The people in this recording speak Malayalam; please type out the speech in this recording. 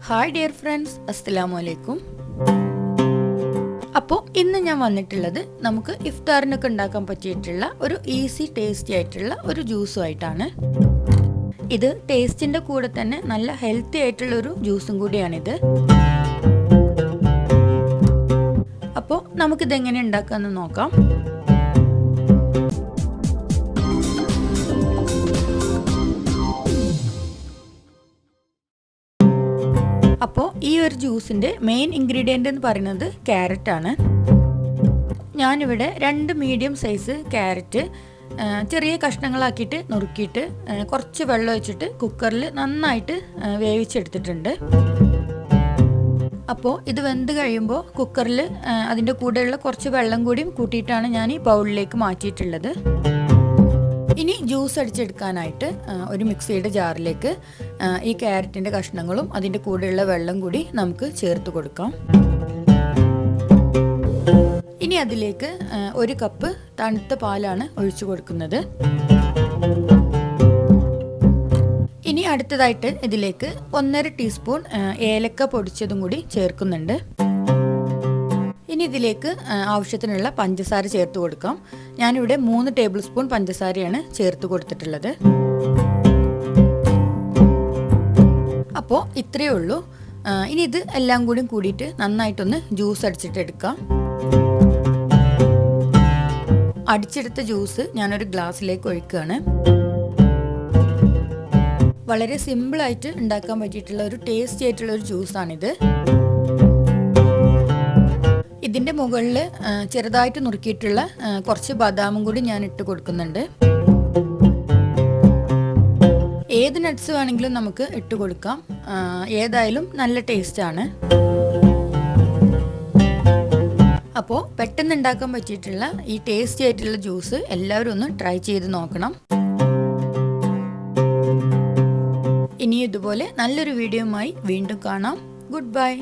ഹായ് ഡിയർ ഫ്രണ്ട്സ്, അസ്സലാമു അലൈക്കും. അപ്പോൾ ഇന്ന് ഞാൻ വന്നിട്ടുള്ളത് നമുക്ക് ഇഫ്താറിനൊക്കെ ഉണ്ടാക്കാൻ പറ്റിയിട്ടുള്ള ഒരു ഈസി ടേസ്റ്റി ആയിട്ടുള്ള ഒരു ജ്യൂസുമായിട്ടാണ്. ഇത് ടേസ്റ്റിൻ്റെ കൂടെ തന്നെ നല്ല ഹെൽത്തി ആയിട്ടുള്ള ഒരു ജ്യൂസും കൂടിയാണിത്. അപ്പോൾ നമുക്കിതെങ്ങനെ ഉണ്ടാക്കാമെന്ന് നോക്കാം. അപ്പോൾ ഈ ഒരു ജ്യൂസിൻ്റെ മെയിൻ ഇൻഗ്രീഡിയൻ്റ് എന്ന് പറയുന്നത് ക്യാരറ്റാണ്. ഞാനിവിടെ 2 മീഡിയം സൈസ് ക്യാരറ്റ് ചെറിയ കഷ്ണങ്ങളാക്കിയിട്ട് നുറുക്കിയിട്ട് കുറച്ച് വെള്ളം ഒഴിച്ചിട്ട് കുക്കറിൽ നന്നായിട്ട് വേവിച്ചെടുത്തിട്ടുണ്ട്. അപ്പോൾ ഇത് വെന്ത് കഴിയുമ്പോൾ കുക്കറിൽ അതിൻ്റെ കൂടെയുള്ള കുറച്ച് വെള്ളം കൂടിയും കൂട്ടിയിട്ടാണ് ഞാൻ ഈ ബൗളിലേക്ക് മാറ്റിയിട്ടുള്ളത്. ഇനി ജ്യൂസ് അടിച്ചെടുക്കാനായിട്ട് ഒരു മിക്സിയുടെ ജാറിലേക്ക് ഈ ക്യാരറ്റിൻ്റെ കഷ്ണങ്ങളും അതിൻ്റെ കൂടെയുള്ള വെള്ളം കൂടി നമുക്ക് ചേർത്ത് കൊടുക്കാം. ഇനി അതിലേക്ക് 1 കപ്പ് തണുത്ത പാലാണ് ഒഴിച്ചു കൊടുക്കുന്നത്. ഇനി അടുത്തതായിട്ട് ഇതിലേക്ക് 1.5 ടീസ്പൂൺ ഏലക്ക പൊടിച്ചതും കൂടി ചേർക്കുന്നുണ്ട്. ഇനി ഇതിലേക്ക് ആവശ്യത്തിനുള്ള പഞ്ചസാര ചേർത്ത് കൊടുക്കാം. ഞാനിവിടെ 3 ടേബിൾ സ്പൂൺ പഞ്ചസാരയാണ് ചേർത്ത് കൊടുത്തിട്ടുള്ളത്. അപ്പോൾ ഇത്രയേ ഉള്ളൂ. ഇനി ഇത് എല്ലാം കൂടി കൂടിയിട്ട് നന്നായിട്ടൊന്ന് ജ്യൂസ് അടിച്ചിട്ടെടുക്കാം. അടിച്ചെടുത്ത ജ്യൂസ് ഞാനൊരു ഗ്ലാസ്സിലേക്ക് ഒഴിക്കുകയാണ്. വളരെ സിമ്പിളായിട്ട് ഉണ്ടാക്കാൻ പറ്റിയിട്ടുള്ള ഒരു ടേസ്റ്റി ആയിട്ടുള്ള ഒരു ജ്യൂസാണിത്. ഇതിൻ്റെ മുകളിൽ ചെറുതായിട്ട് നുറുക്കിയിട്ടുള്ള കുറച്ച് ബദാമും കൂടി ഞാൻ ഇട്ട് കൊടുക്കുന്നുണ്ട്. ഏത് നട്ട്സ് വേണമെങ്കിലും നമുക്ക് ഇട്ട് കൊടുക്കാം. ഏതായാലും നല്ല ടേസ്റ്റാണ്. അപ്പോൾ പെട്ടെന്ന് ഉണ്ടാക്കാൻ പറ്റിയിട്ടുള്ള ഈ ടേസ്റ്റി ആയിട്ടുള്ള ജ്യൂസ് എല്ലാവരും ഒന്ന് ട്രൈ ചെയ്ത് നോക്കണം. ഇനി ഇതുപോലെ നല്ലൊരു വീഡിയോയുമായി വീണ്ടും കാണാം. Good bye.